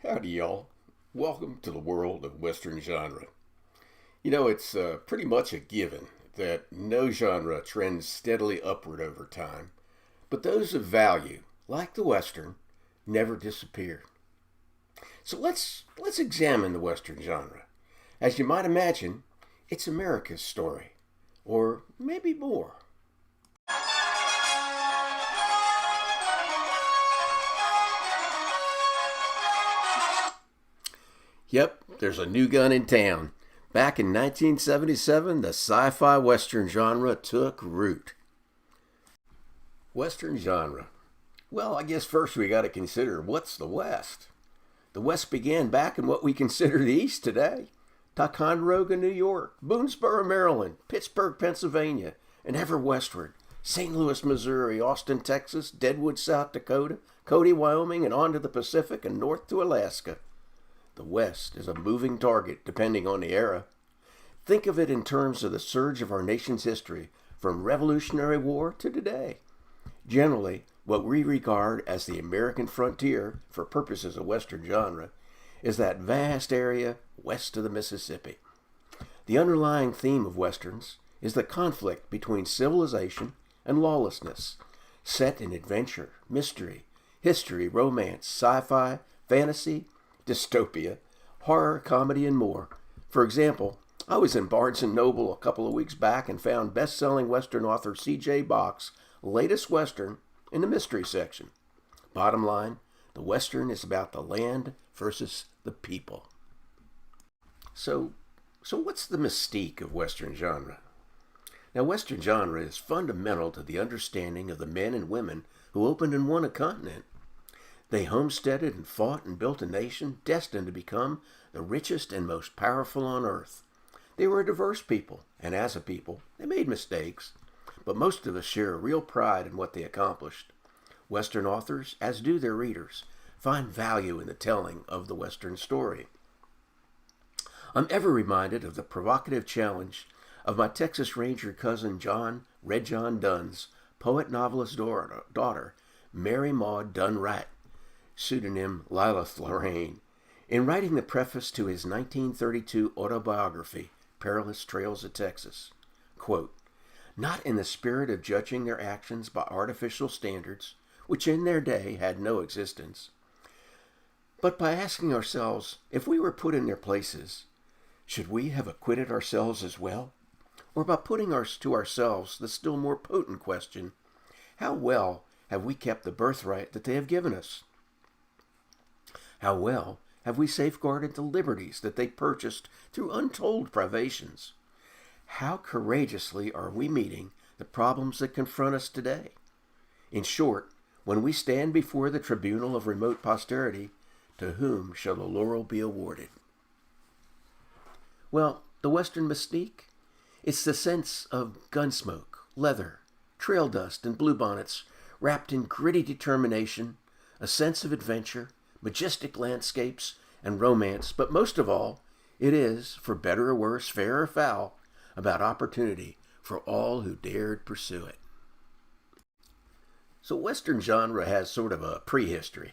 Howdy, y'all. Welcome to the world of Western genre. You know, it's pretty much a given that no genre trends steadily upward over time, but those of value, like the Western, never disappear. So let's examine the Western genre. As you might imagine, it's America's story, or maybe more. Yep, there's a new gun in town. Back in 1977, the sci fi Western genre took root. Western genre. Well, I guess first we got to consider what's the West. The West began back in what we consider the East today. Ticonderoga, New York, Boonesboro, Maryland, Pittsburgh, Pennsylvania, and ever westward. St. Louis, Missouri, Austin, Texas, Deadwood, South Dakota, Cody, Wyoming, and on to the Pacific and north to Alaska. The West is a moving target depending on the era. Think of it in terms of the surge of our nation's history from Revolutionary War to today. Generally, what we regard as the American frontier for purposes of Western genre is that vast area west of the Mississippi. The underlying theme of Westerns is the conflict between civilization and lawlessness, set in adventure, mystery, history, romance, sci-fi, fantasy, dystopia, horror, comedy, and more. For example, I was in Barnes & Noble a couple of weeks back and found best-selling Western author C.J. Bach's latest Western in the mystery section. Bottom line, the Western is about the land versus the people. So what's the mystique of Western genre? Now, Western genre is fundamental to the understanding of the men and women who opened and won a continent. They homesteaded and fought and built a nation destined to become the richest and most powerful on earth. They were a diverse people, and as a people, they made mistakes, but most of us share a real pride in what they accomplished. Western authors, as do their readers, find value in the telling of the Western story. I'm ever reminded of the provocative challenge of my Texas Ranger cousin John Red John Dunn's poet-novelist daughter, Mary Maud Dunn Wright, pseudonym Lilith Lorraine, in writing the preface to his 1932 autobiography, Perilous Trails of Texas. Quote, "Not in the spirit of judging their actions by artificial standards, which in their day had no existence, but by asking ourselves, if we were put in their places, should we have acquitted ourselves as well? Or by putting to ourselves the still more potent question, how well have we kept the birthright that they have given us? How well have we safeguarded the liberties that they purchased through untold privations? How courageously are we meeting the problems that confront us today? In short, when we stand before the tribunal of remote posterity, to whom shall the laurel be awarded?" Well, the Western mystique? It's the sense of gunsmoke, leather, trail dust, and bluebonnets wrapped in gritty determination, a sense of adventure, majestic landscapes, and romance, but most of all, it is, for better or worse, fair or foul, about opportunity for all who dared pursue it. So Western genre has sort of a prehistory.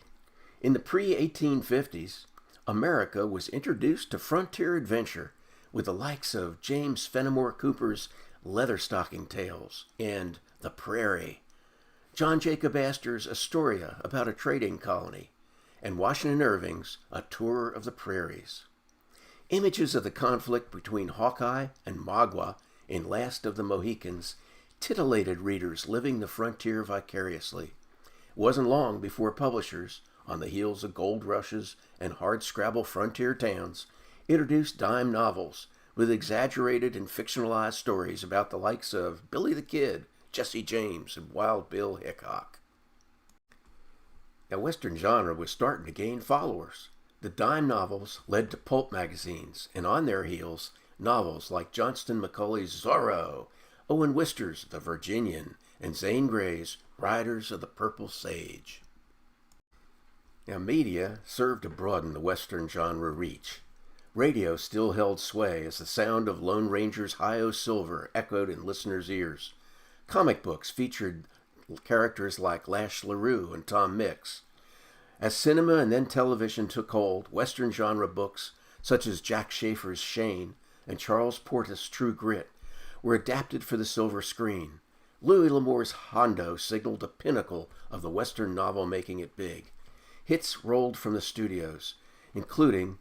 In the pre-1850s, America was introduced to frontier adventure with the likes of James Fenimore Cooper's Leatherstocking Tales and The Prairie, John Jacob Astor's Astoria about a trading colony, and Washington Irving's A Tour of the Prairies. Images of the conflict between Hawkeye and Magua in Last of the Mohicans titillated readers living the frontier vicariously. It wasn't long before publishers, on the heels of gold rushes and hardscrabble frontier towns, introduced dime novels with exaggerated and fictionalized stories about the likes of Billy the Kid, Jesse James, and Wild Bill Hickok. Now, Western genre was starting to gain followers. The dime novels led to pulp magazines, and on their heels, novels like Johnston McCulley's Zorro, Owen Wister's The Virginian, and Zane Grey's Riders of the Purple Sage. Now, media served to broaden the Western genre reach. Radio still held sway as the sound of Lone Ranger's Hi-O Silver echoed in listeners' ears. Comic books featured characters like Lash LaRue and Tom Mix. As cinema and then television took hold, Western genre books such as Jack Schaefer's Shane and Charles Portis' True Grit were adapted for the silver screen. Louis L'Amour's Hondo signaled the pinnacle of the Western novel making it big. Hits rolled from the studios, including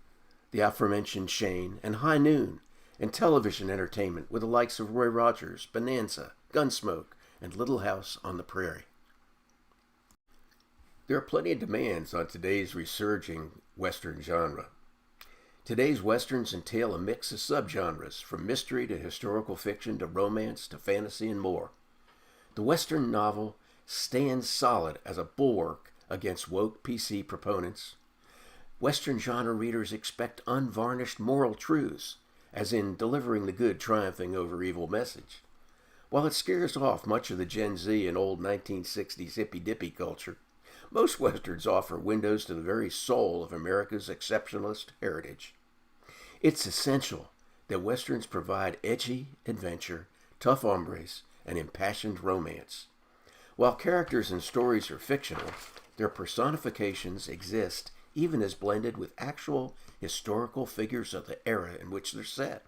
the aforementioned Shane and High Noon, and television entertainment with the likes of Roy Rogers, Bonanza, Gunsmoke, and Little House on the Prairie. There are plenty of demands on today's resurging Western genre. Today's Westerns entail a mix of subgenres, from mystery to historical fiction to romance to fantasy and more. The Western novel stands solid as a bulwark against woke PC proponents. Western genre readers expect unvarnished moral truths, as in delivering the good triumphing over evil message. While it scares off much of the Gen Z and old 1960s hippy-dippy culture, most Westerns offer windows to the very soul of America's exceptionalist heritage. It's essential that Westerns provide edgy adventure, tough hombres, and impassioned romance. While characters and stories are fictional, their personifications exist even as blended with actual historical figures of the era in which they're set.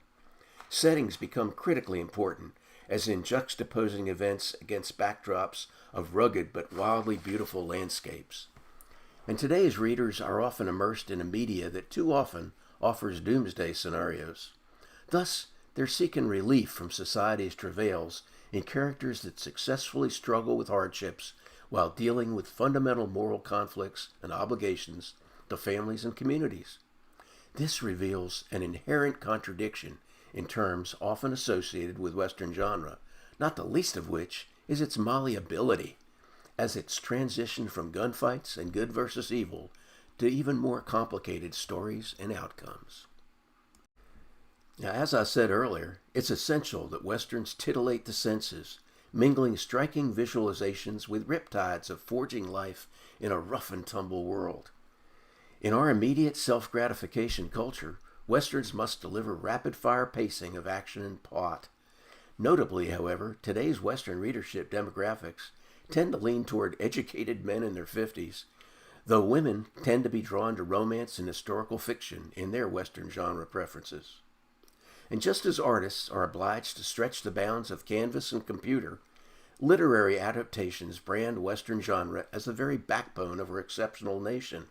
Settings become critically important, as in juxtaposing events against backdrops of rugged but wildly beautiful landscapes. And today's readers are often immersed in a media that too often offers doomsday scenarios. Thus, they're seeking relief from society's travails in characters that successfully struggle with hardships while dealing with fundamental moral conflicts and obligations to families and communities. This reveals an inherent contradiction in terms often associated with Western genre, not the least of which is its malleability, as it's transitioned from gunfights and good versus evil to even more complicated stories and outcomes. Now, as I said earlier, it's essential that Westerns titillate the senses, mingling striking visualizations with riptides of forging life in a rough-and-tumble world. In our immediate self-gratification culture, Westerns must deliver rapid-fire pacing of action and plot. Notably, however, today's Western readership demographics tend to lean toward educated men in their 50s, though women tend to be drawn to romance and historical fiction in their Western genre preferences. And just as artists are obliged to stretch the bounds of canvas and computer, literary adaptations brand Western genre as the very backbone of our exceptional nation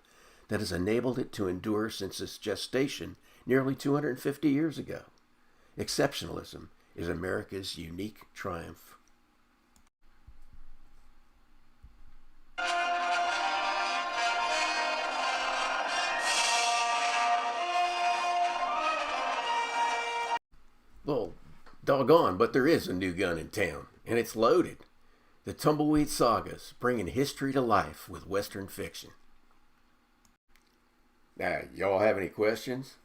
that has enabled it to endure since its gestation nearly 250 years ago. Exceptionalism is America's unique triumph. Well, doggone, but there is a new gun in town, and it's loaded. The Tumbleweed Sagas, bringing history to life with Western fiction. Now, y'all have any questions?